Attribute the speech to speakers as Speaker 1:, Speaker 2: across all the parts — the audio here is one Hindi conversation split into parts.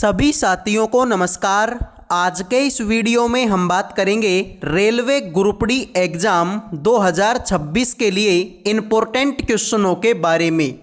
Speaker 1: सभी साथियों को नमस्कार। आज के इस वीडियो में हम बात करेंगे रेलवे ग्रुप डी एग्ज़ाम 2026 के लिए इम्पोर्टेंट क्वेश्चनों के बारे में।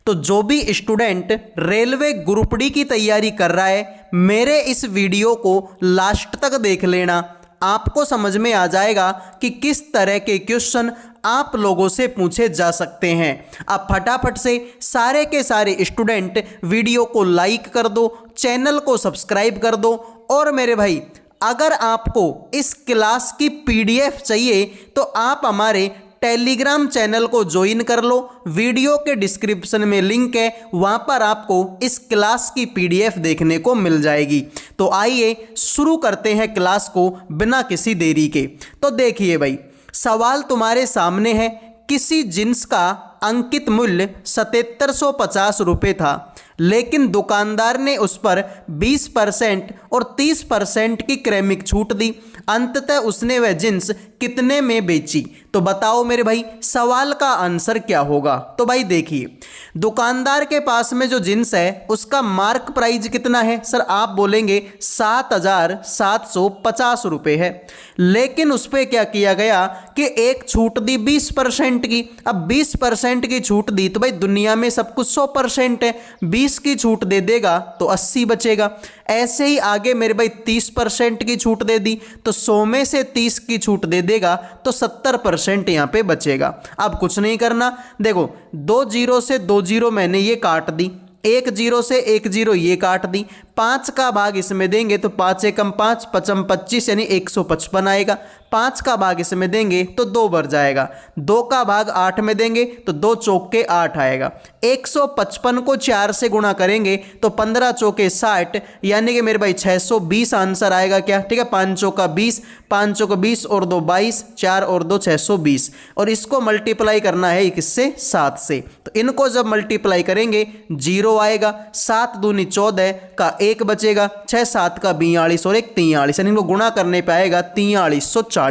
Speaker 1: तो जो भी स्टूडेंट रेलवे ग्रुप डी की तैयारी कर रहा है, मेरे इस वीडियो को लास्ट तक देख लेना। आपको समझ में आ जाएगा कि किस तरह के क्वेश्चन आप लोगों से पूछे जा सकते हैं। अब फटाफट से सारे के सारे स्टूडेंट वीडियो को लाइक कर दो, चैनल को सब्सक्राइब कर दो। और मेरे भाई, अगर आपको इस क्लास की पीडीएफ चाहिए तो आप हमारे टेलीग्राम चैनल को ज्वाइन कर लो। वीडियो के डिस्क्रिप्शन में लिंक है, वहां पर आपको इस क्लास की पीडीएफ देखने को मिल जाएगी। तो आइए शुरू करते हैं क्लास को बिना किसी देरी के। तो देखिए भाई, सवाल तुम्हारे सामने है। किसी जींस का अंकित मूल्य 7750 रुपये था, लेकिन दुकानदार ने उस पर 20% और 30% की क्रमिक छूट दी। अंततः उसने वह जींस कितने में बेची? तो बताओ मेरे भाई, सवाल का आंसर क्या होगा? तो भाई देखिए, दुकानदार के पास में जो जींस है उसका मार्क प्राइस कितना है? सर आप बोलेंगे 7750 रुपये है, लेकिन उस पर क्या किया गया कि एक छूट दी 20% की। अब 20% की छूट दी तो भाई दुनिया में सब कुछ 100% है, 20 की छूट दे देगा तो 80 बचेगा। ऐसे ही आगे मेरे भाई 30% की छूट दे दी तो 100 में से 30 की छूट दे देगा तो 70% यहाँ पे बचेगा। अब कुछ नहीं करना, देखो 2 जीरो से 2 जीरो मैंने ये काट दी, 1 जीरो से 1 जीरो ये काट दी, 5 का भाग इसमें देंगे तो 5 एकम 5, 5 25 यानी 155 आएगा। 5 का भाग इसमें देंगे तो 2 बढ़ जाएगा। 2 का भाग 8 में देंगे तो 2 चौके 8 आएगा। 155 को 4 से गुणा करेंगे तो 15 चौके 60 यानी कि मेरे भाई 620 आंसर आएगा क्या? ठीक है, 5 चौका 20, 5 चौका 20 और 2 22, 4 और 2 620। और इसको मल्टीप्लाई करना है किससे? 7 से। तो इनको जब मल्टीप्लाई करेंगे 0 आएगा, 7 दूनी 14 का 1 बचेगा, 6 7 का 42 और 1 43, यानी इनको गुणा करने पे आएगा 4340।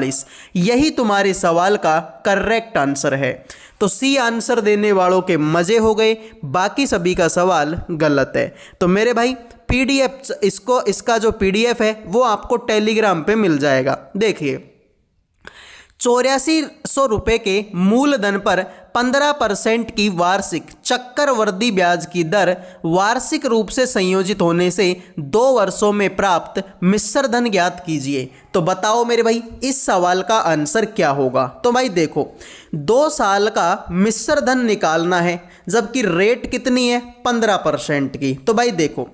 Speaker 1: यही तुम्हारे सवाल का करेक्ट आंसर है। तो सी आंसर देने वालों के मजे हो गए, बाकी सभी का सवाल गलत है। तो मेरे भाई पीडीएफ इसका जो पीडीएफ है वो आपको टेलीग्राम पे मिल जाएगा। देखिए, 8400 रुपये के मूलधन पर 15% की वार्षिक चक्रवृद्धि ब्याज की दर वार्षिक रूप से संयोजित होने से 2 वर्षों में प्राप्त मिश्र धन ज्ञात कीजिए। तो बताओ मेरे भाई, इस सवाल का आंसर क्या होगा? तो भाई देखो, 2 साल का मिश्र धन निकालना है, जबकि रेट कितनी है? 15% की। तो भाई देखो,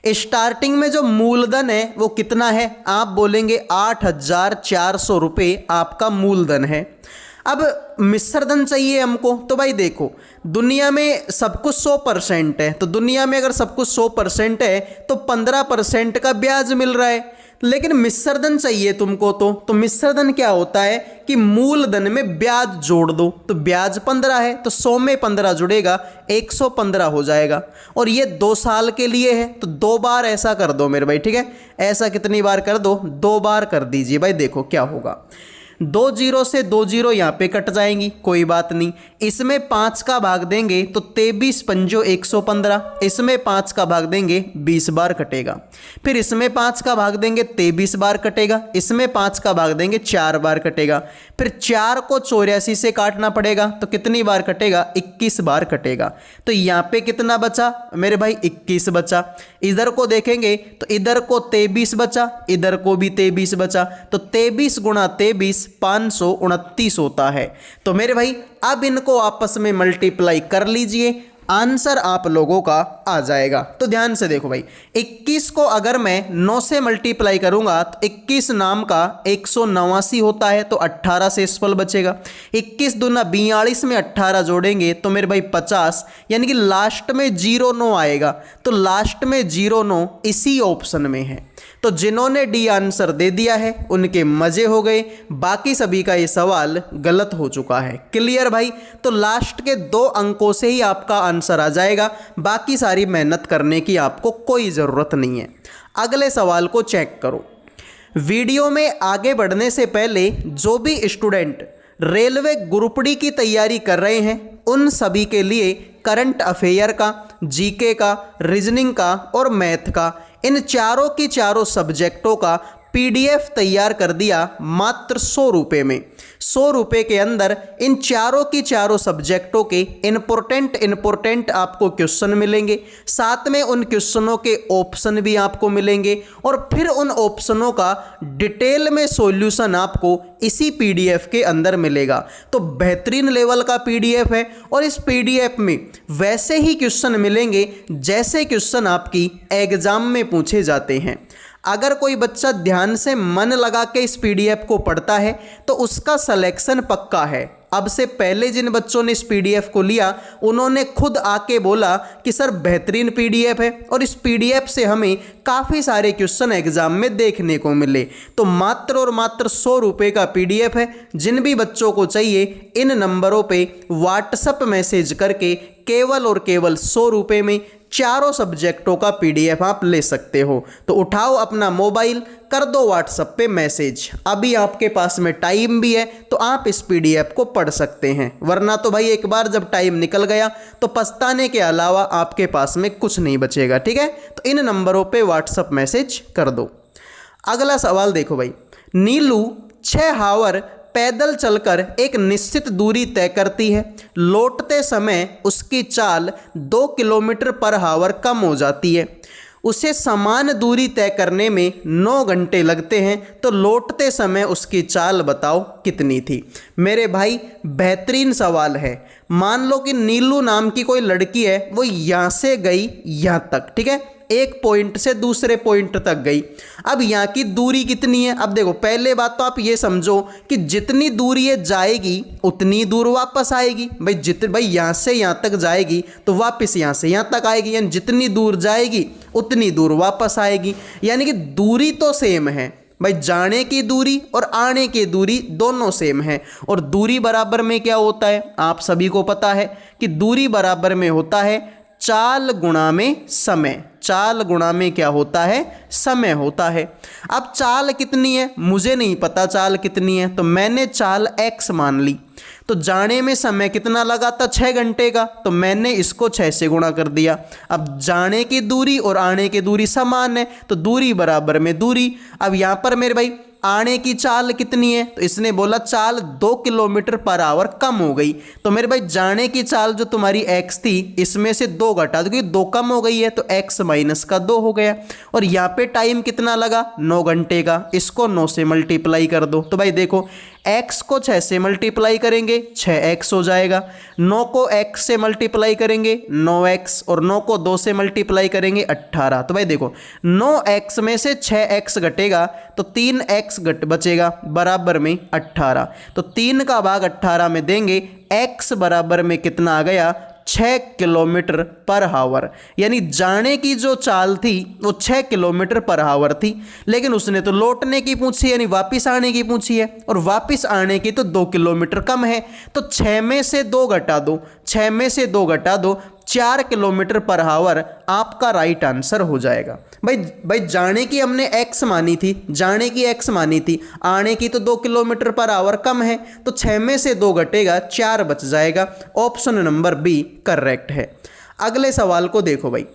Speaker 1: स्टार्टिंग में जो मूलधन है वो कितना है? आप बोलेंगे 8400 रुपये आपका मूलधन है। अब मिश्रधन चाहिए हमको, तो भाई देखो, दुनिया में सब कुछ 100% है, तो दुनिया में अगर सब कुछ 100% है तो 15% का ब्याज मिल रहा है। लेकिन मिश्रधन चाहिए तुमको, तो मिश्रधन क्या होता है कि मूलधन में ब्याज जोड़ दो। तो ब्याज 15 है तो 100 में 15 जुड़ेगा, 115 हो जाएगा। और ये 2 साल के लिए है तो 2 बार ऐसा कर दो मेरे भाई। ठीक है, ऐसा कितनी बार कर दो? 2 बार कर दीजिए। भाई देखो क्या होगा, 2 जीरो से 2 जीरो यहाँ पे कट जाएंगी, कोई बात नहीं। इसमें 5 का भाग देंगे तो 23 पंजो 115, इसमें 5 का भाग देंगे 20 बार कटेगा। फिर इसमें 5 का भाग देंगे 23 बार कटेगा, इसमें 5 का भाग देंगे 4 बार कटेगा। फिर 4 को 84 से काटना पड़ेगा तो कितनी बार कटेगा? 21 बार कटेगा। तो यहाँ पे कितना बचा मेरे भाई? 21 बचा। इधर को देखेंगे तो इधर को 23 बचा, इधर को भी 23 बचा, तो 23 गुणा 23 529 होता है। तो मेरे भाई अब इनको आपस में मल्टीप्लाई कर लीजिए, आंसर आप लोगों का आ जाएगा। तो ध्यान से देखो भाई, 21 को अगर मैं 9 से मल्टीप्लाई करूंगा तो 21 नाम का 189 होता है, तो 18 से स्पल बचेगा। 21 दूना 42 में 18 जोड़ेंगे तो मेरे भाई 50, यानी कि लास्ट में 09 आएगा। तो लास्ट में 09 इसी ऑप्शन में है। तो जिन्होंने डी आंसर दे दिया है उनके मजे हो गए, बाकी सभी का ये सवाल गलत हो चुका है। क्लियर भाई? तो लास्ट के 2 अंकों से ही आपका आंसर आ जाएगा, बाकी सारी मेहनत करने की आपको कोई ज़रूरत नहीं है। अगले सवाल को चेक करो। वीडियो में आगे बढ़ने से पहले जो भी स्टूडेंट रेलवे ग्रुप डी की तैयारी कर रहे हैं उन सभी के लिए करंट अफेयर का, जीके का, रीजनिंग का और मैथ का, इन चारों की चारों सब्जेक्टों का पीडीएफ तैयार कर दिया मात्र 100 रुपये में। 100 रुपये के अंदर इन चारों की चारों सब्जेक्टों के इम्पोर्टेंट आपको क्वेश्चन मिलेंगे, साथ में उन क्वेश्चनों के ऑप्शन भी आपको मिलेंगे और फिर उन ऑप्शनों का डिटेल में सॉल्यूशन आपको इसी पीडीएफ के अंदर मिलेगा। तो बेहतरीन लेवल का पीडीएफ है और इस पीडीएफ में वैसे ही क्वेश्चन मिलेंगे जैसे क्वेश्चन आपकी एग्जाम में पूछे जाते हैं। अगर कोई बच्चा ध्यान से मन लगा के इस पीडीएफ को पढ़ता है तो उसका सिलेक्शन पक्का है। अब से पहले जिन बच्चों ने इस पीडीएफ को लिया उन्होंने खुद आके बोला कि सर बेहतरीन पीडीएफ है और इस पीडीएफ से हमें काफ़ी सारे क्वेश्चन एग्जाम में देखने को मिले। तो मात्र और मात्र 100 रुपये का पीडीएफ है। जिन भी बच्चों को चाहिए इन नंबरों पे व्हाट्सएप मैसेज करके केवल और केवल 100 रुपये में चारों सब्जेक्टों का पीडीएफ आप ले सकते हो। तो उठाओ अपना मोबाइल, कर दो व्हाट्सएप पे मैसेज। अभी आपके पास में टाइम भी है तो आप इस पीडीएफ को पढ़ सकते हैं, वरना तो भाई एक बार जब टाइम निकल गया तो पछताने के अलावा आपके पास में कुछ नहीं बचेगा। ठीक है, तो इन नंबरों पे व्हाट्सएप मैसेज कर दो। अगला सवाल देखो भाई, नीलू 6 हावर पैदल चलकर एक निश्चित दूरी तय करती है। लौटते समय उसकी चाल 2 किलोमीटर पर हावर कम हो जाती है। उसे समान दूरी तय करने में 9 घंटे लगते हैं, तो लौटते समय उसकी चाल बताओ कितनी थी। मेरे भाई बेहतरीन सवाल है। मान लो कि नीलू नाम की कोई लड़की है, वो यहाँ से गई यहाँ तक, ठीक है, एक पॉइंट से दूसरे पॉइंट तक गई। अब यहाँ की दूरी कितनी है? अब देखो, पहले बात तो आप ये समझो कि जितनी दूर ये जाएगी उतनी दूर वापस आएगी। भाई यहाँ से यहाँ तक जाएगी तो वापस यहाँ से यहाँ तक आएगी, यानी जितनी दूर जाएगी उतनी दूर वापस आएगी, यानी कि दूरी तो सेम है। भाई जाने की दूरी और आने की दूरी दोनों सेम है। और दूरी बराबर में क्या होता है आप सभी को पता है कि दूरी बराबर में होता है चाल गुणा में समय। चाल गुणा में क्या होता है? समय होता है। अब चाल कितनी है मुझे नहीं पता, चाल कितनी है, तो मैंने चाल x मान ली। तो जाने में समय कितना लगा था? 6 घंटे का, तो मैंने इसको 6 से गुणा कर दिया। अब जाने की दूरी और आने की दूरी समान है, तो दूरी बराबर में दूरी। अब यहाँ पर मेरे भाई आने की चाल कितनी है? तो इसने बोला चाल 2 किलोमीटर पर आवर कम हो गई। तो मेरे भाई जाने की चाल जो तुम्हारी x थी इसमें से 2 घटा दो, क्योंकि 2 कम हो गई है, तो x माइनस का 2 हो गया। और यहाँ पे टाइम कितना लगा? 9 घंटे का। इसको 9 से मल्टीप्लाई कर दो। तो भाई देखो, x को 6 से मल्टीप्लाई करेंगे 6x हो जाएगा, 9 को x से मल्टीप्लाई करेंगे 9x, और 9 को 2 से मल्टीप्लाई करेंगे 18। तो भाई देखो, 9x में से 6x घटेगा तो 3x घट बचेगा, बराबर में 18। तो 3 का भाग 18 में देंगे, x बराबर में कितना आ गया? 6 किलोमीटर पर हावर। यानी जाने की जो चाल थी वो 6 किलोमीटर पर हावर थी, लेकिन उसने तो लौटने की पूछी यानी वापस आने की पूछी है, और वापस आने की तो 2 किलोमीटर कम है। तो 6 में से 2 घटा दो, 6 में से 2 घटा दो, 4 किलोमीटर पर हावर आपका राइट आंसर हो जाएगा। भाई जाने की हमने x मानी थी, जाने की x मानी थी, आने की तो 2 किलोमीटर पर आवर कम है, तो 6 में से 2 घटेगा 4 बच जाएगा। ऑप्शन नंबर बी करेक्ट है। अगले सवाल को देखो भाई,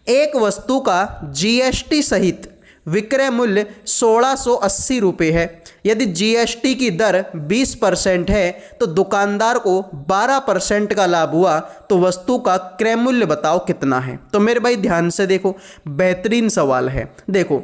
Speaker 1: एक वस्तु का जीएसटी सहित विक्रय मूल्य 1680 रुपये है। यदि जीएसटी की दर 20% है तो दुकानदार को 12% का लाभ हुआ, तो वस्तु का क्रय मूल्य बताओ कितना है। तो मेरे भाई ध्यान से देखो, बेहतरीन सवाल है। देखो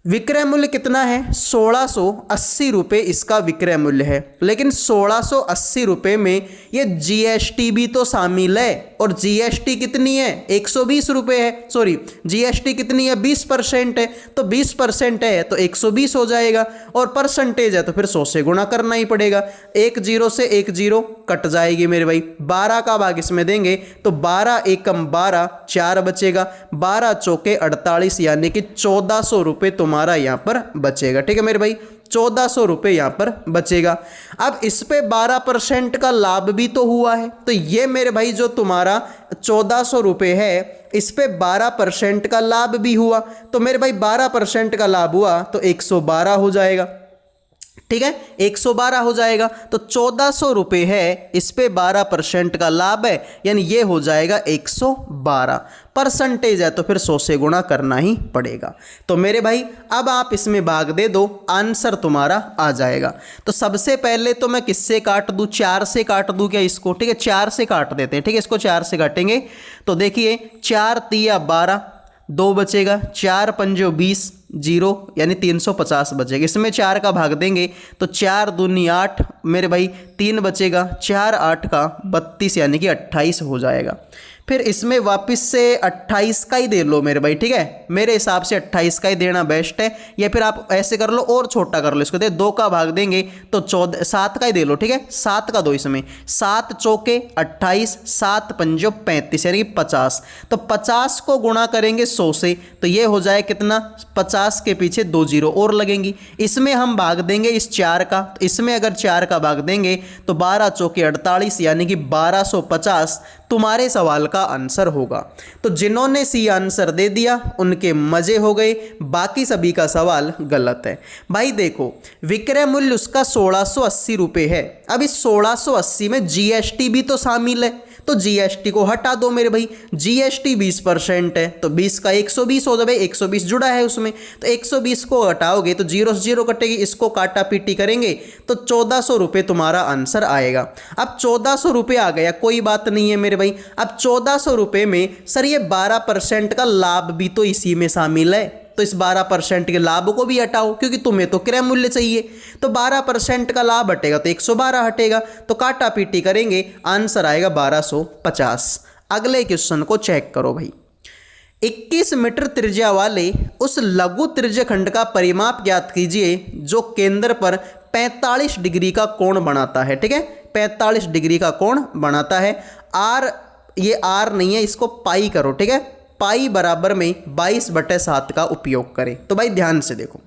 Speaker 1: विक्रय मूल्य कितना है? 1680 रुपये इसका विक्रय मूल्य है, लेकिन 1680 रुपये में ये जीएसटी भी तो शामिल है, और जीएसटी कितनी है? 120 रुपये है। सॉरी, जीएसटी कितनी है? 20% है, तो 20% है तो 120 हो जाएगा, और परसेंटेज है तो फिर 100 से गुणा करना ही पड़ेगा। 1 0 से 1 0 कट जाएगी मेरे भाई। 12 का भाग इसमें देंगे तो 12 एकम 12, 4 बचेगा, 12 चौके 48, यानी कि 1400 रुपये तुम्हारा यहाँ पर बचेगा। ठीक है मेरे भाई, 1400 रुपये यहाँ पर बचेगा। अब इस पे 12% का लाभ भी तो हुआ है, तो ये मेरे भाई जो तुम्हारा 1400 रुपये है इस पे 12% का लाभ भी हुआ, तो मेरे भाई 12% का लाभ हुआ तो 112 हो जाएगा। ठीक है, 112 हो जाएगा। तो 1400 रुपये है, इस पे 12% का लाभ है, यानी ये हो जाएगा 112। परसेंटेज है तो फिर 100 से गुणा करना ही पड़ेगा। तो मेरे भाई अब आप इसमें भाग दे दो, आंसर तुम्हारा आ जाएगा। तो सबसे पहले तो मैं किससे काट दूं, 4 से काट दूं क्या इसको? ठीक है, 4 से काट देते हैं। ठीक है, इसको 4 से काटेंगे तो देखिए 4 तिया 12, 2 बचेगा, 4 पंजो 20, 0 यानी 350 बचेगा। इसमें 4 का भाग देंगे तो 4 दूनी 8 मेरे भाई, 3 बचेगा, 4 8 का 32 यानी कि 28 हो जाएगा। फिर इसमें वापस से 28 का ही दे लो मेरे भाई। ठीक है, मेरे हिसाब से 28 का ही देना बेस्ट है, या फिर आप ऐसे कर लो और छोटा कर लो इसको, 2 का भाग देंगे तो 7 का ही दे लो। ठीक है, 7 का दो इसमें, 7 चौके 28, 7 पंजो 35 यानी कि 50। तो 50 को गुणा करेंगे 100 से तो ये हो जाए कितना, 50 के पीछे 2 जीरो और लगेंगी। इसमें हम भाग देंगे इस 4 का, तो इसमें अगर 4 का भाग देंगे तो 12 चौके 48 यानी कि 1250 तुम्हारे सवाल का आंसर होगा। तो जिन्होंने सी आंसर दे दिया उनके मजे हो गए, बाकी सभी का सवाल गलत है। भाई देखो, विक्रय मूल्य उसका 1680 रुपये है। अब इस 1680 में जीएसटी भी तो शामिल है, तो जीएसटी को हटा दो मेरे भाई। जीएसटी 20% है तो 20 का 120 हो जाए, 120 जुड़ा है उसमें, तो 120 को हटाओगे तो 0 से 0 कटेगी, इसको काटा पीटी करेंगे तो 1400 रुपये तुम्हारा आंसर आएगा। अब 1400 रुपये आ गया, कोई बात नहीं है मेरे भाई। अब 1400 रुपये में सर ये 12% का लाभ भी तो इसी में शामिल है, तो इस 12% के लाभ को भी हटाओ, क्योंकि तुम्हें तो क्रय मूल्य चाहिए। तो 12% का लाभ हटेगा तो 112 हटेगा, तो काटा पीटी करेंगे, आंसर आएगा 1250। अगले क्वेश्चन को चेक करो भाई। 21 मीटर त्रिज्या वाले उस लघु त्रिज्यखंड का परिमाप ज्ञात कीजिए जो केंद्र पर 45 डिग्री का कोण बनाता है। ठीक है, 45 डिग्री का कोण बनाता है। आर, ये आर नहीं है, इसको पाई करो। ठीक है, पाई बराबर में 22/7 का उपयोग करें। तो भाई ध्यान से देखो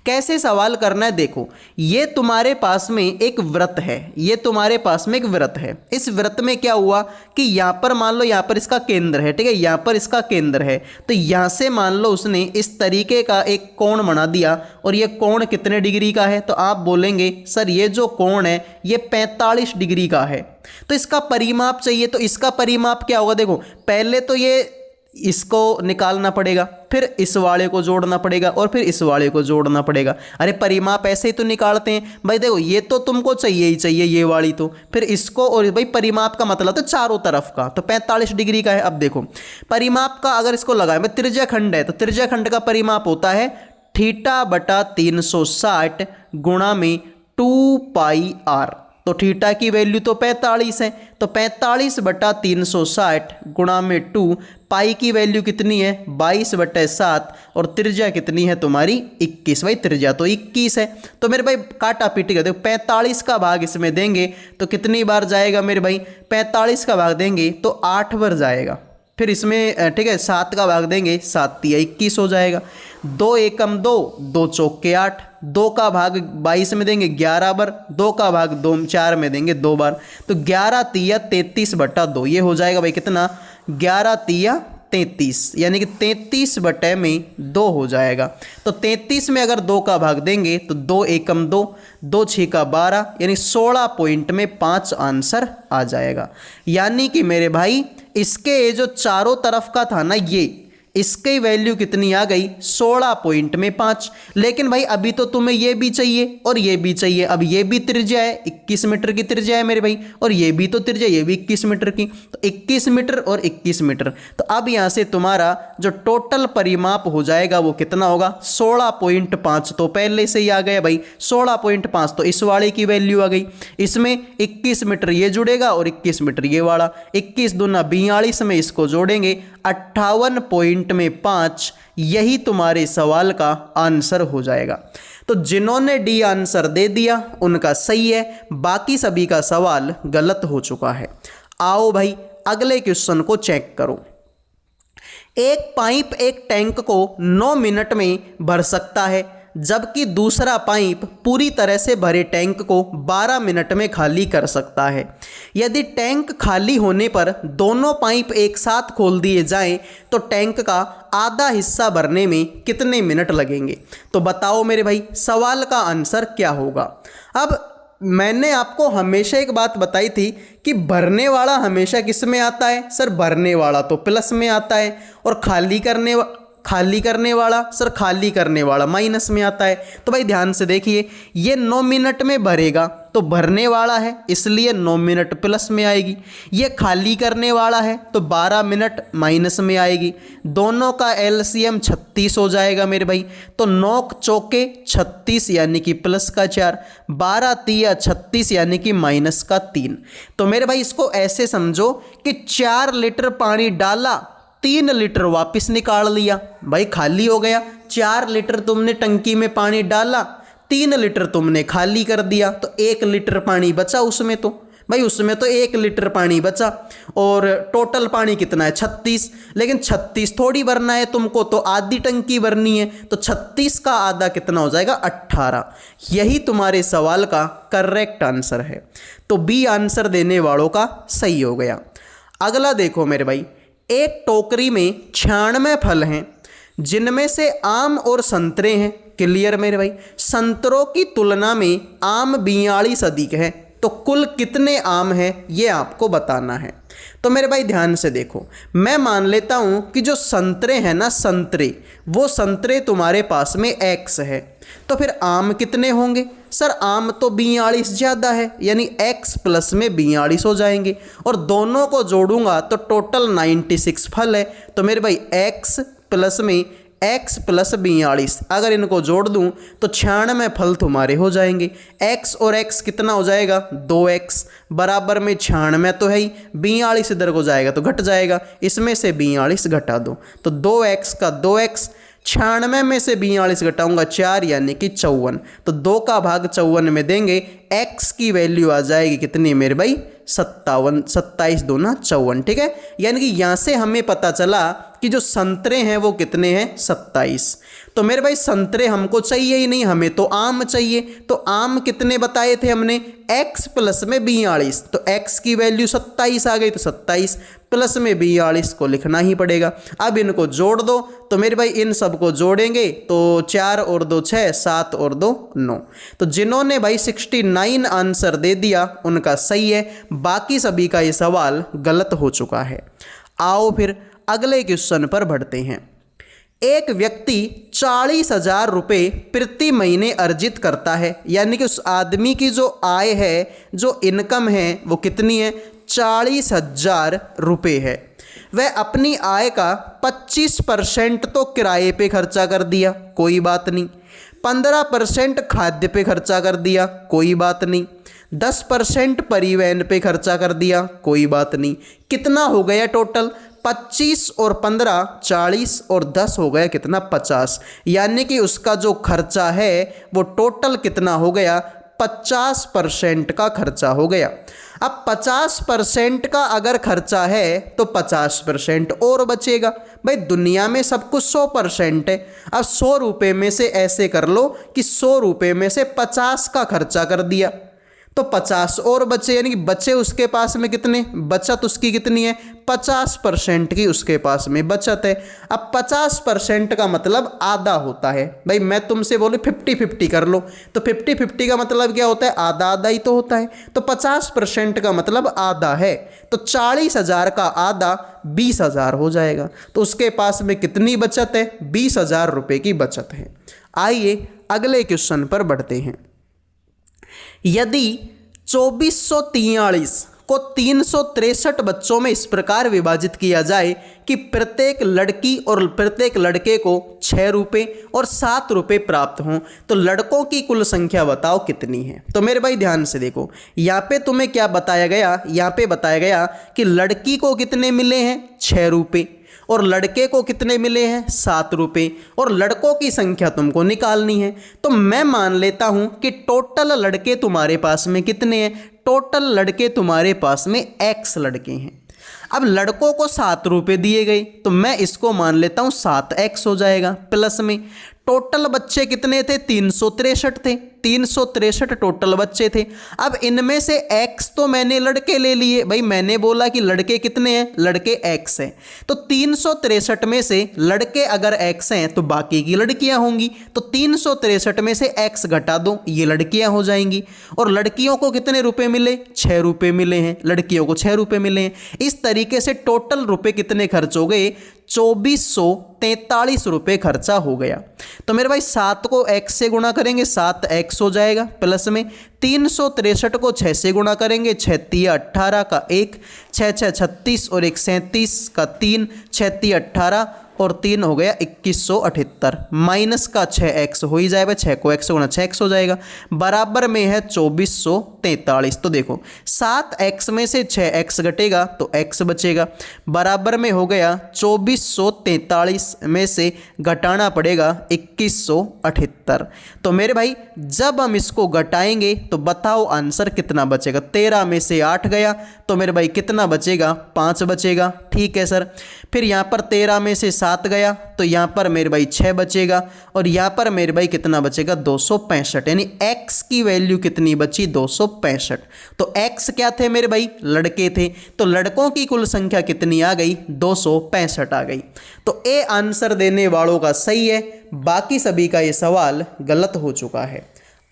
Speaker 1: कैसे सवाल करना है। देखो, ये तुम्हारे पास में एक वृत्त है, ये तुम्हारे पास में एक वृत्त है। इस वृत्त में क्या हुआ कि यहाँ पर मान लो यहाँ पर इसका केंद्र है। ठीक है, यहाँ पर इसका केंद्र है, तो यहाँ से मान लो उसने इस तरीके का एक कोण बना दिया, और ये कोण कितने डिग्री का है? तो आप बोलेंगे सर ये जो कोण है ये 45 डिग्री का है, तो इसका परिमाप चाहिए। तो इसका परिमाप क्या होगा? देखो, पहले तो ये इसको निकालना पड़ेगा, फिर इस वाले को जोड़ना पड़ेगा, और फिर इस वाले को जोड़ना पड़ेगा। अरे परिमाप ऐसे ही तो निकालते हैं भाई। देखो, ये तो तुमको चाहिए ही चाहिए, ये वाली तो, फिर इसको, और भाई परिमाप का मतलब तो चारों तरफ का, तो 45 डिग्री का है। अब देखो परिमाप का अगर इसको लगाए, भाई त्रिज्याखंड है तो त्रिज्याखंड का परिमाप होता है θ/360 गुणा में 2πr। तो थीटा की वैल्यू तो 45 है, तो 45/360 गुणा में 2, पाई की वैल्यू कितनी है 22/7, और त्रिज्या कितनी है तुम्हारी 21। भाई त्रिज्या तो 21 है। तो मेरे भाई काटा पीटी कर दो, 45 का भाग इसमें देंगे तो कितनी बार जाएगा मेरे भाई? 45 का भाग देंगे तो 8 बार जाएगा। फिर इसमें ठीक है 7 का भाग देंगे, 7 तिया 21 हो जाएगा। 2 एकम 2, 2 चौके 8, 2 का भाग 22 में देंगे 11 बार, 2 का भाग 2 4 में देंगे 2 बार, तो 11 तिया 33/2। ये हो जाएगा भाई कितना? 11 तिया 33, यानी कि 33/2 हो जाएगा। तो 33 में अगर 2 का भाग देंगे तो 2 एकम 2, 2 6 का 12, यानी 16 पॉइंट में 5 आंसर आ जाएगा। यानी कि मेरे भाई इसके ये जो चारों तरफ का था ना, ये इसकी वैल्यू कितनी आ गई? 16 पॉइंट में 5। लेकिन भाई अभी तो तुम्हें ये भी चाहिए और ये भी चाहिए। अब ये भी त्रिज्या है, 21 मीटर की त्रिज्या है मेरे भाई, और ये भी तो त्रिज्या, ये भी 21 मीटर की, तो 21 मीटर और 21 मीटर। तो अब यहाँ से तुम्हारा जो टोटल परिमाप हो जाएगा वो कितना होगा? 16.5 तो पहले से ही आ गया भाई, 16.5 तो इस वाले की वैल्यू आ गई। इसमें 21 मीटर ये जुड़ेगा और 21 मीटर ये वाला, 21 दूना 42 में इसको जोड़ेंगे 58.5। यही तुम्हारे सवाल का आंसर हो जाएगा। तो जिन्होंने डी आंसर दे दिया उनका सही है, बाकी सभी का सवाल गलत हो चुका है। आओ भाई अगले क्वेश्चन को चेक करो। एक पाइप एक टैंक को 9 मिनट में भर सकता है। जबकि दूसरा पाइप पूरी तरह से भरे टैंक को 12 मिनट में खाली कर सकता है। यदि टैंक खाली होने पर दोनों पाइप एक साथ खोल दिए जाएं तो टैंक का आधा हिस्सा भरने में कितने मिनट लगेंगे? तो बताओ मेरे भाई, सवाल का आंसर क्या होगा? अब मैंने आपको हमेशा एक बात बताई थी कि भरने वाला हमेशा किस में आता है? सर भरने वाला तो प्लस में आता है, और खाली करने वाला सर खाली करने वाला माइनस में आता है। तो भाई ध्यान से देखिए, ये 9 मिनट में भरेगा तो भरने वाला है इसलिए 9 मिनट प्लस में आएगी। ये खाली करने वाला है तो 12 मिनट माइनस में आएगी। दोनों का एलसीएम 36 हो जाएगा मेरे भाई। तो 9 चौके 36 यानी कि प्लस का 4, 12 तिया 36 यानी कि माइनस का 3। तो मेरे भाई इसको ऐसे समझो कि 4 लीटर पानी डाला, 3 लीटर वापस निकाल लिया। भाई खाली हो गया, 4 लीटर तुमने टंकी में पानी डाला, 3 लीटर तुमने खाली कर दिया, तो 1 लीटर पानी बचा उसमें। तो भाई उसमें तो 1 लीटर पानी बचा, और टोटल पानी कितना है? 36। लेकिन 36 थोड़ी भरना है तुमको, तो आधी टंकी भरनी है। तो 36 का आधा कितना हो जाएगा? 18। यही तुम्हारे सवाल का करेक्ट आंसर है। तो बी आंसर देने वालों का सही हो गया। अगला देखो मेरे भाई, एक टोकरी में 96 फल हैं जिनमें से आम और संतरे हैं। क्लियर मेरे भाई? संतरों की तुलना में आम 42 अधिक है, तो कुल कितने आम हैं ये आपको बताना है। तो मेरे भाई ध्यान से देखो, मैं मान लेता हूं कि जो संतरे हैं ना, संतरे, वो संतरे तुम्हारे पास में x है, तो फिर आम कितने होंगे? सर आम तो 42 ज़्यादा है, यानी x प्लस में 42 हो जाएंगे, और दोनों को जोड़ूंगा तो टोटल 96 फल है। तो मेरे भाई x प्लस में x प्लस 42, अगर इनको जोड़ दूं तो 96 फल तुम्हारे हो जाएंगे। x और x कितना हो जाएगा? 2x बराबर में 96 तो है ही, 42 इधर को जाएगा तो घट जाएगा, इसमें से 42 घटा दो तो 2x का 2x, 96 में से 42 घटाऊंगा 4 यानी कि 54। तो 2 का भाग 54 में देंगे, x की वैल्यू आ जाएगी कितनी मेरे भाई? 57। 27 दूना 54। ठीक है, यानी कि यहाँ से हमें पता चला कि जो संतरे हैं वो कितने हैं? 27। तो मेरे भाई संतरे हमको चाहिए ही नहीं, हमें तो आम चाहिए। तो आम कितने बताए थे हमने? x प्लस में 42, तो x की वैल्यू 27 आ गई, तो 27 प्लस में 42 को लिखना ही पड़ेगा। अब इनको जोड़ दो, तो मेरे भाई इन सबको जोड़ेंगे तो 4 और 2 6, 7 और 2 9। तो जिन्होंने भाई 69 आंसर दे दिया उनका सही है, बाकी सभी का ये सवाल गलत हो चुका है। आओ फिर अगले क्वेश्चन पर बढ़ते हैं। एक व्यक्ति 40,000 रुपये प्रति महीने अर्जित करता है, यानी कि उस आदमी की जो आय है, जो इनकम है वो कितनी है? 40,000 रुपये है। वह अपनी आय का 25% तो किराए पे खर्चा कर दिया, कोई बात नहीं। 15% खाद्य पे खर्चा कर दिया, कोई बात नहीं। 10% परिवहन पे खर्चा कर दिया, कोई बात नहीं। कितना हो गया टोटल? 25 और 15 40 और 10 हो गया कितना? 50। यानी कि उसका जो खर्चा है वो टोटल कितना हो गया? 50% का खर्चा हो गया। अब 50% का अगर खर्चा है तो 50% और बचेगा। भाई दुनिया में सब कुछ 100% है। अब 100 रुपये में से ऐसे कर लो कि 100 रुपये में से 50 का खर्चा कर दिया तो 50 और बचे, यानी कि बचे उसके पास में कितने? बचत उसकी कितनी है? 50% की उसके पास में बचत है। अब 50% का मतलब आधा होता है। भाई मैं तुमसे बोलूँ 50-50 कर लो, तो 50-50 का मतलब क्या होता है? आधा आधा ही तो होता है। तो 50% का मतलब आधा है, तो 40,000 का आधा 20,000 हो जाएगा। तो उसके पास में कितनी बचत है? 20,000 रुपये की बचत है। आइए अगले क्वेश्चन पर बढ़ते हैं। यदि 2443 को 363 बच्चों में इस प्रकार विभाजित किया जाए कि प्रत्येक लड़की और प्रत्येक लड़के को 6 रुपये और 7 रुपये प्राप्त हों, तो लड़कों की कुल संख्या बताओ कितनी है? तो मेरे भाई ध्यान से देखो, यहाँ पे तुम्हें क्या बताया गया? यहाँ पे बताया गया कि लड़की को कितने मिले हैं? 6 रुपये, और लड़के को कितने मिले हैं? 7 रुपये, और लड़कों की संख्या तुमको निकालनी है। तो मैं मान लेता हूं कि टोटल लड़के तुम्हारे पास में कितने हैं? टोटल लड़के तुम्हारे पास में x लड़के हैं। अब लड़कों को 7 रुपये दिए गए, तो मैं इसको मान लेता हूँ 7x हो जाएगा, प्लस में टोटल बच्चे कितने थे? 363 थे। 363 टोटल बच्चे थे। अब इनमें से x तो मैंने लड़के ले लिए, भाई मैंने बोला कि लड़के कितने हैं, लड़के x हैं, तो 363 में से लड़के अगर x हैं तो बाकी की लड़कियां होंगी, तो 363 में से x घटा दो, ये लड़कियां हो जाएंगी। और लड़कियों को कितने रुपए मिले? 6 रुपए मिले हैं, लड़कियों को 6 रुपए मिले हैं। इस तरीके से टोटल रुपए कितने खर्च हो गए? 2443 रुपये खर्चा हो गया। तो मेरे भाई 7 को x से गुणा करेंगे 7x हो जाएगा, प्लस में 363 को 6 से गुणा करेंगे 6 तिया 18 का 1, 6 6 36 और 1 37 का 3, 6 तिया 18 और 3 हो गया 2178, माइनस का 6x हो ही जाएगा, 6 को x से गुणा 6x हो जाएगा, बराबर में है 2443। तो देखो 7x में से 6x घटेगा तो x बचेगा, बराबर में हो गया 2443 में से घटाना पड़ेगा 2178। तो मेरे भाई जब हम इसको घटाएंगे तो बताओ आंसर कितना बचेगा? 13 में से 8 गया तो मेरे भाई कितना बचेगा? 5 बचेगा। ठीक है सर। फिर यहाँ पर 13 में से 7 गया तो यहाँ पर मेरे भाई 6 बचेगा, और यहाँ पर मेरे भाई कितना बचेगा? 265, यानी x की वैल्यू कितनी बची? 265। तो x क्या थे मेरे भाई? लड़के थे, तो लड़कों की कुल संख्या कितनी आ गई? 265 आ गई। तो ए आंसर देने वालों का सही है, बाकी सभी का ये सवाल गलत हो चुका है।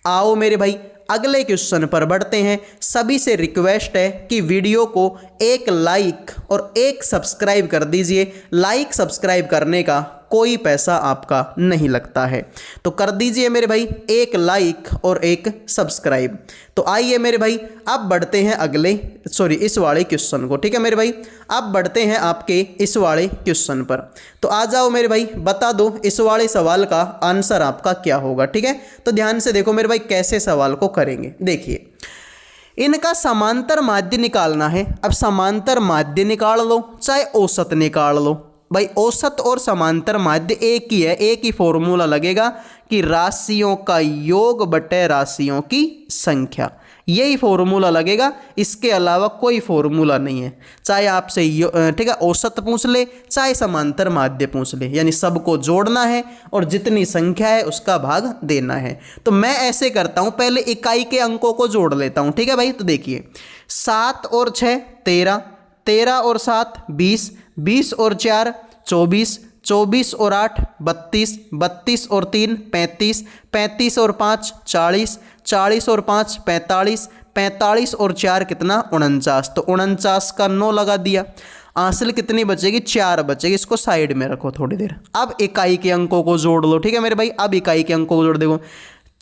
Speaker 1: आओ मेरे भाई अगले क्वेश्चन पर बढ़ते हैं। सभी से रिक्वेस्ट है कि वीडियो को एक लाइक और एक सब्सक्राइब कर दीजिए। लाइक सब्सक्राइब करने का कोई पैसा आपका नहीं लगता है, तो कर दीजिए मेरे भाई एक लाइक और एक सब्सक्राइब। तो आइए मेरे भाई अब बढ़ते हैं इस वाले क्वेश्चन को। ठीक है मेरे भाई, अब बढ़ते हैं आपके इस वाले क्वेश्चन पर। तो आ जाओ मेरे भाई, बता दो इस वाले सवाल का आंसर आपका क्या होगा। ठीक है, तो ध्यान से देखो मेरे भाई कैसे सवाल को करेंगे। देखिए इनका समांतर माध्य निकालना है। अब समांतर माध्य निकाल लो चाहे औसत निकाल लो, भाई औसत और समांतर माध्य एक ही है, एक ही फॉर्मूला लगेगा कि राशियों का योग बटे राशियों की संख्या, यही फॉर्मूला लगेगा, इसके अलावा कोई फॉर्मूला नहीं है। चाहे आपसे ठीक है औसत पूछ ले चाहे समांतर माध्य पूछ ले, यानी सबको जोड़ना है और जितनी संख्या है उसका भाग देना है। तो मैं ऐसे करता हूं, पहले इकाई के अंकों को जोड़ लेता हूं। ठीक है भाई, तो देखिए 7 और 6 13, 13 और 7 20, 20 और 4 24, 24 और 8 32, 32 और 3 35, 35 और 5 40, 40 और 5 45, 45 और 4 कितना? 49। तो 49 का 9 लगा दिया। हासिल कितनी बचेगी? 4 बचेगी। इसको साइड में रखो थोड़ी देर। अब इकाई के अंकों को जोड़ लो। ठीक है मेरे भाई, अब इकाई के अंकों को जोड़ देखो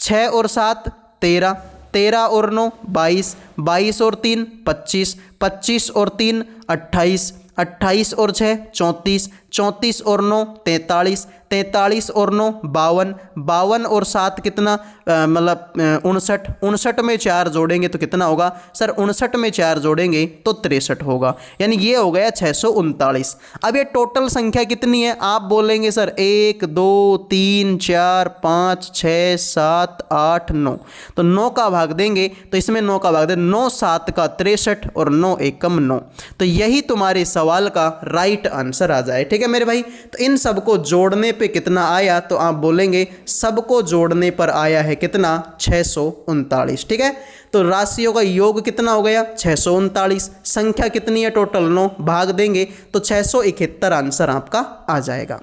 Speaker 1: 6 और 7 13, 13 और 9 22, 22 और 3 25, 25 और 3 28, 28 और 6 34, 34 और 9 43, 43 और 9 52, 52 और 7 कितना? मतलब 59, 59 में 4 जोड़ेंगे तो कितना होगा सर? 59 में 4 जोड़ेंगे तो 63 होगा, यानी ये हो गया 639। अब ये टोटल संख्या कितनी है? आप बोलेंगे सर 1 2 3 4 5 6 7 8 9, तो 9 का भाग देंगे तो इसमें 9 का भाग दे, 9 7 का 63 और 9 एकम 9। तो यही तुम्हारे सवाल का राइट आंसर आ जाए। ठीक है मेरे भाई, तो इन सबको जोड़ने पे कितना आया? तो आप बोलेंगे सबको जोड़ने पर आया है कितना? 639। ठीक है, तो राशियों का योग कितना हो गया? 639। संख्या कितनी है टोटल? 9, भाग देंगे तो 671 आंसर आपका आ जाएगा।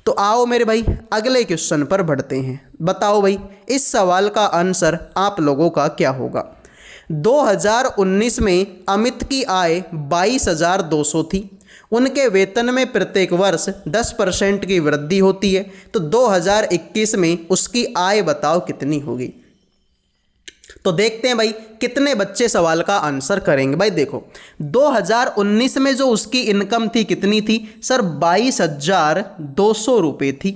Speaker 1: तो आओ मेरे भाई अगले क्वेश्चन पर बढ़ते हैं। बताओ भाई इस सवाल का आंसर आप लोगों का क्या होगा? 2019 में अमित की आय 22,200 थी। उनके वेतन में प्रत्येक वर्ष 10% की वृद्धि होती है, तो 2021 में उसकी आय बताओ कितनी होगी? तो देखते हैं भाई कितने बच्चे सवाल का आंसर करेंगे। भाई देखो 2019 में जो उसकी इनकम थी कितनी थी सर? 22,200 रुपये थी।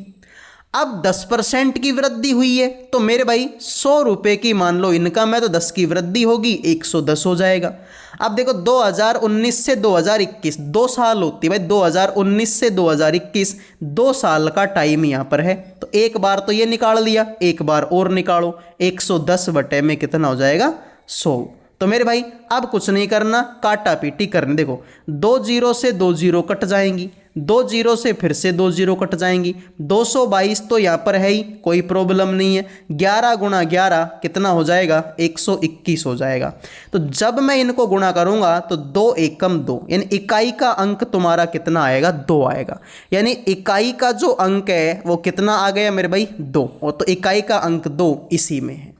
Speaker 1: अब 10% की वृद्धि हुई है तो मेरे भाई 100 रुपये की मान लो इनकम है तो 10 की वृद्धि होगी 110 हो जाएगा। अब देखो 2019 से 2021 2 साल होती है भाई, 2019 से 2021 2 साल का टाइम यहाँ पर है, तो एक बार तो ये निकाल लिया, एक बार और निकालो, 110 बटे में कितना हो जाएगा? 100। तो मेरे भाई अब कुछ नहीं करना, काटा पीटी करने। देखो 2 जीरो से 2 जीरो कट जाएंगी, 2 जीरो से फिर से 2 जीरो कट जाएंगी। 222 तो यहाँ पर है ही, कोई प्रॉब्लम नहीं है। 11 गुणा 11 कितना हो जाएगा, 121 हो जाएगा। तो जब मैं इनको गुणा करूंगा तो 2 एकम 2, यानी इकाई का अंक तुम्हारा कितना आएगा, 2 आएगा। यानी इकाई का जो अंक है वो कितना आ गया मेरे भाई, 2, और तो इकाई का अंक 2 इसी में है।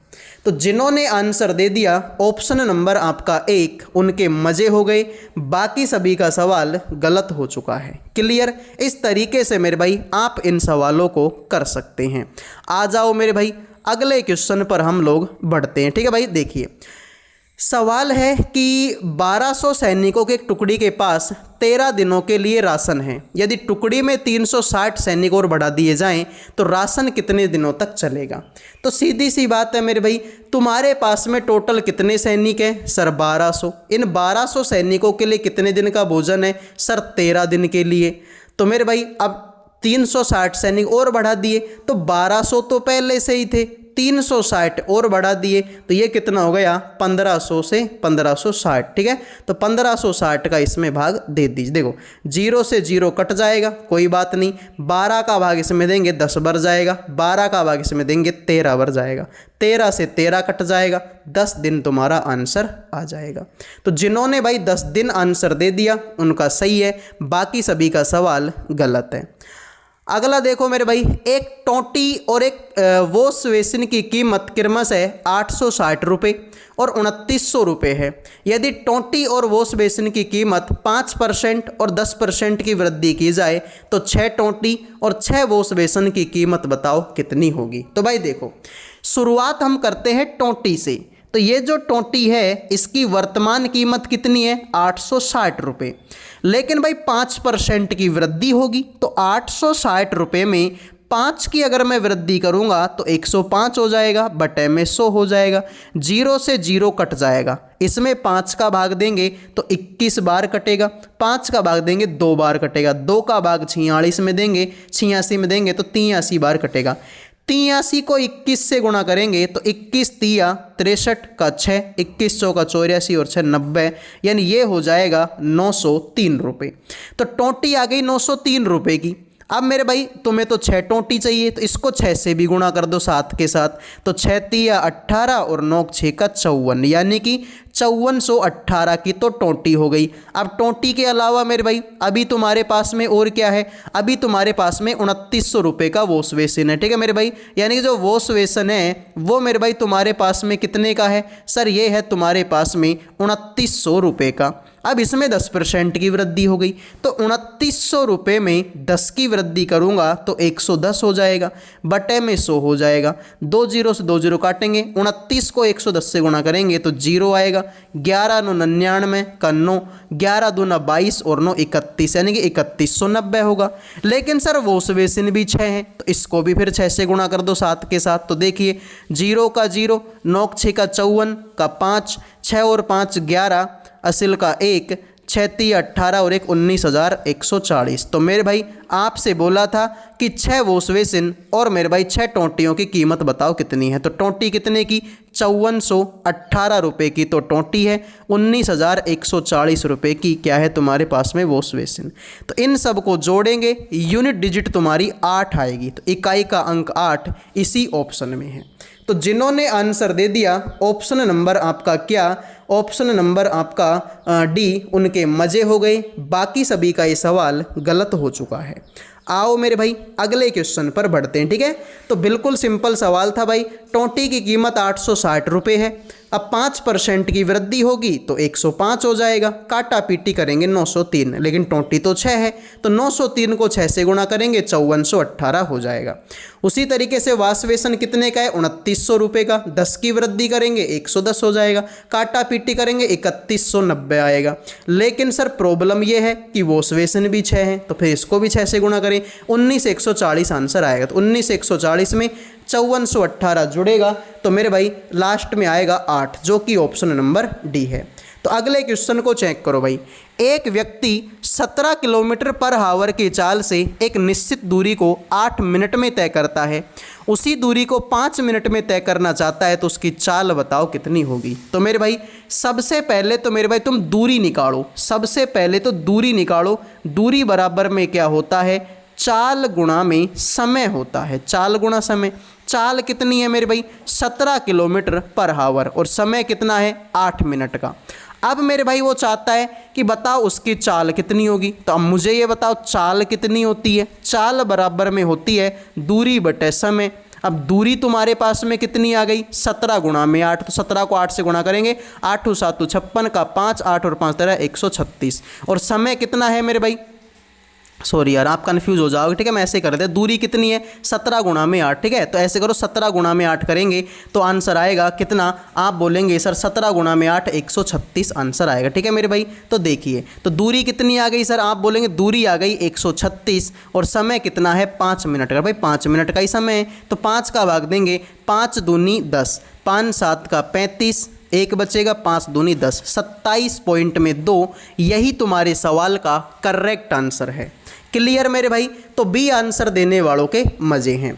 Speaker 1: तो जिन्होंने आंसर दे दिया ऑप्शन नंबर आपका 1, उनके मजे हो गए, बाकी सभी का सवाल गलत हो चुका है। क्लियर? इस तरीके से मेरे भाई आप इन सवालों को कर सकते हैं। आ जाओ मेरे भाई अगले क्वेश्चन पर हम लोग बढ़ते हैं। ठीक है भाई, देखिए सवाल है कि 1200 सैनिकों के एक टुकड़ी के पास 13 दिनों के लिए राशन है। यदि टुकड़ी में 360 सैनिक और बढ़ा दिए जाएं तो राशन कितने दिनों तक चलेगा। तो सीधी सी बात है मेरे भाई, तुम्हारे पास में टोटल कितने सैनिक हैं सर, 1200। इन 1200 सैनिकों के लिए कितने दिन का भोजन है सर, 13 दिन के लिए। तो मेरे भाई अब 360 सैनिक और बढ़ा दिए तो 1200 तो पहले से ही थे, 360 और बढ़ा दिए तो ये कितना हो गया, 1500 से 1560। ठीक है, तो 1560 का इसमें भाग दे दीजिए। देखो 0 से 0 कट जाएगा, कोई बात नहीं। 12 का भाग इसमें देंगे 10 बढ़ जाएगा, 12 का भाग इसमें देंगे 13 बढ़ जाएगा, 13 से 13 कट जाएगा, 10 दिन तुम्हारा आंसर आ जाएगा। तो जिन्होंने भाई 10 दिन आंसर दे दिया उनका सही है, बाकी सभी का सवाल गलत है। अगला देखो मेरे भाई, एक टोंटी और एक वॉश बेसिन की कीमत क्रमश है 860 रुपये और 2900 रुपये है। यदि टोंटी और वॉश बेसिन की कीमत 5% और 10% की वृद्धि की जाए तो 6 टोंटी और 6 वॉश बेसिन की कीमत बताओ कितनी होगी। तो भाई देखो शुरुआत हम करते हैं टोंटी से। तो ये जो टोंटी है इसकी वर्तमान कीमत कितनी है, 860 रुपये। लेकिन भाई 5% की वृद्धि होगी तो 860 रुपये में 5 की अगर मैं वृद्धि करूंगा तो 105 हो जाएगा, बटे में 100 हो जाएगा। 0 से 0 कट जाएगा, इसमें 5 का भाग देंगे तो 21 बार कटेगा, 5 का भाग देंगे 2 बार कटेगा, 2 का भाग 46 में देंगे, 86 में देंगे तो 83 बार कटेगा। 83 को 21 से गुणा करेंगे तो 21 तिया 63 का 6, 21 चौका 84 और 6 90, यानी ये हो जाएगा 903 रुपये। तो टोंटी आ गई 903 रुपये की। अब मेरे भाई तुम्हें तो 6 टोंटी चाहिए तो इसको 6 से भी गुणा कर दो साथ के साथ, तो 6 तिया 18 और 9 6 का 54, यानी कि 5418 की तो टोंटी हो गई। अब टोंटी के अलावा मेरे भाई अभी तुम्हारे पास में और क्या है, अभी तुम्हारे पास में 2900 रुपये का वॉश बेसिन है। ठीक है मेरे भाई, यानी कि जो वॉश बेसिन है वो मेरे भाई तुम्हारे पास में कितने का है सर, ये है तुम्हारे पास में 2900 रुपये का। अब इसमें 10% की वृद्धि हो गई तो 2900 रुपये में 10 की वृद्धि करूंगा तो 110 हो जाएगा, बटे में 100 हो जाएगा। 2 जीरो से 2 जीरो काटेंगे, 29 को 110 से गुणा करेंगे तो 0 आएगा। 11 9 99 का 9, 11 दूना 22 और 9 31, यानी कि 3190 होगा। लेकिन सर वॉश बेसिन भी 6 है तो इसको भी फिर 6 से गुणा कर दो साथ के साथ। तो देखिए 0 का 0, 9 6 का 54 का 5, 6 और 5 11, असिल का 1, 6 3 18 और 1 19,140। तो मेरे भाई आपसे बोला था कि 6 वॉश बेसिन और मेरे भाई 6 टोंटियों की कीमत बताओ कितनी है। तो टोंटी कितने की, 5418 रुपये की तो टोंटी है, 19,140 रुपये की क्या है तुम्हारे पास में वॉश बेसिन। तो इन सब को जोड़ेंगे, यूनिट डिजिट तुम्हारी 8 आएगी, तो इकाई का अंक 8 इसी ऑप्शन में है। तो जिन्होंने आंसर दे दिया ऑप्शन नंबर आपका क्या, ऑप्शन नंबर आपका डी, उनके मज़े हो गए, बाकी सभी का ये सवाल गलत हो चुका है। आओ मेरे भाई अगले क्वेश्चन पर बढ़ते हैं। ठीक है, तो बिल्कुल सिंपल सवाल था भाई, टोंटी की कीमत 860 रुपये है। अब 5% की वृद्धि होगी तो 105 हो जाएगा, काटा पीटी करेंगे 903, लेकिन टोंटी तो 6 है तो 903 को 6 से गुणा करेंगे 5418 हो जाएगा। उसी तरीके से वॉश बेसिन कितने का है, 2900 रुपये का, 10 की वृद्धि करेंगे 110 हो जाएगा, काटा पीटी करेंगे 3190 आएगा। लेकिन सर प्रॉब्लम ये है कि वॉश बेसिन भी 6 है तो फिर इसको भी 6 से गुणा करें, 19140 आंसर आएगा। तो 19140 में 5418 जुड़ेगा तो मेरे भाई लास्ट में आएगा 8, जो कि ऑप्शन नंबर डी है। तो अगले क्वेश्चन को चेक करो भाई, एक व्यक्ति 17 किलोमीटर पर आवर की चाल से एक निश्चित दूरी को 8 मिनट में तय करता है उसी दूरी को 5 मिनट में तय करना चाहता है तो उसकी चाल बताओ कितनी होगी। तो मेरे भाई सबसे पहले तो मेरे भाई तुम दूरी निकालो, सबसे पहले तो दूरी निकालो। दूरी बराबर में क्या होता है, चाल गुणा में समय होता है, चाल गुणा समय। चाल कितनी है मेरे भाई, 17 किलोमीटर पर आवर, और समय कितना है, 8 मिनट का। अब मेरे भाई वो चाहता है कि बताओ उसकी चाल कितनी होगी। तो अब मुझे ये बताओ चाल कितनी होती है। चाल बराबर में होती है दूरी बटे समय। अब दूरी तुम्हारे पास में कितनी आ गई, 17 गुणा में 8, तो 17 को 8 से गुणा करेंगे, 8 × 7 = 56 का 5, 8 और 5 13 136। और समय कितना है मेरे भाई, सॉरी यार आप कंफ्यूज हो जाओगे, ठीक है, मैं ऐसे कर देते हैं। दूरी कितनी है, 17 गुणा में 8, ठीक है, तो ऐसे करो 17 गुणा में 8 करेंगे तो आंसर आएगा कितना, आप बोलेंगे सर 17 गुणा में 8 136 आंसर आएगा, ठीक है मेरे भाई। तो देखिए तो दूरी कितनी आ गई सर, आप बोलेंगे दूरी आ गई 136 और समय कितना है 5 मिनट का। भाई 5 मिनट का ही समय है तो 5 का भाग देंगे, 5 दूनी 10, 5 7 का 35, एक बचेगा, 5 दूनी 10, 27.2 यही तुम्हारे सवाल का करेक्ट आंसर है। क्लियर मेरे भाई, तो बी आंसर देने वालों के मज़े हैं।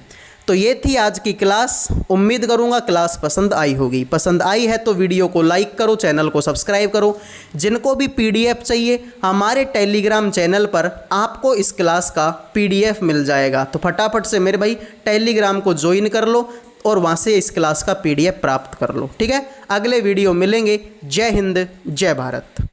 Speaker 1: तो ये थी आज की क्लास, उम्मीद करूँगा क्लास पसंद आई होगी। पसंद आई है तो वीडियो को लाइक करो, चैनल को सब्सक्राइब करो। जिनको भी पीडीएफ चाहिए हमारे टेलीग्राम चैनल पर आपको इस क्लास का पीडीएफ मिल जाएगा, तो फटाफट से मेरे भाई टेलीग्राम को ज्वाइन कर लो और वहाँ से इस क्लास का पीडीएफ प्राप्त कर लो, ठीक है। अगले वीडियो मिलेंगे। जय हिंद, जय भारत।